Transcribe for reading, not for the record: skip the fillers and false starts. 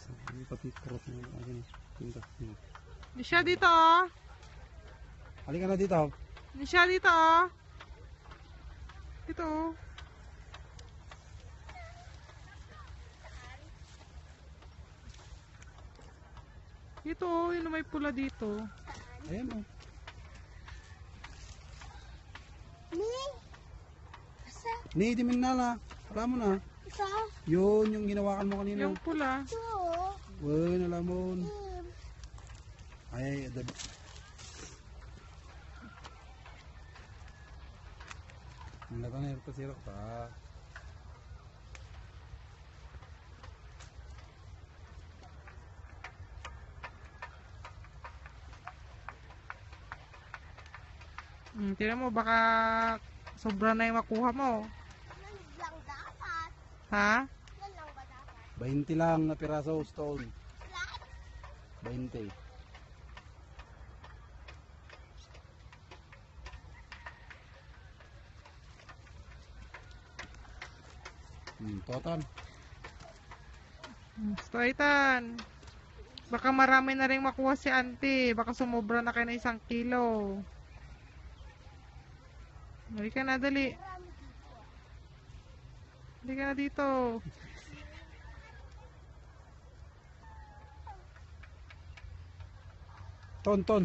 Ini pati kurot mo akin. Dito. Nisha dito oh. Halika na dito. Nisha dito oh. Dito oh. Dito oh, yun may pula dito. Ayan o. Ni, di minala. Alam mo na. Yun, yung ginawakan mo kanina. Yung pula. Wen, alamon. Ay, adab. Ang laban na ito sirok pa. Tingnan mo baka sobra na yung makuha mo. Lang dapat. Ha? Yan lang ba dapat? 20 lang na piraso stone. 20. Total. Straightan. Baka marami na rin makuha si auntie. Baka sumobra na kayo ng 1 kilo. Dali ka na, dali. Dali ka na dito. Ton.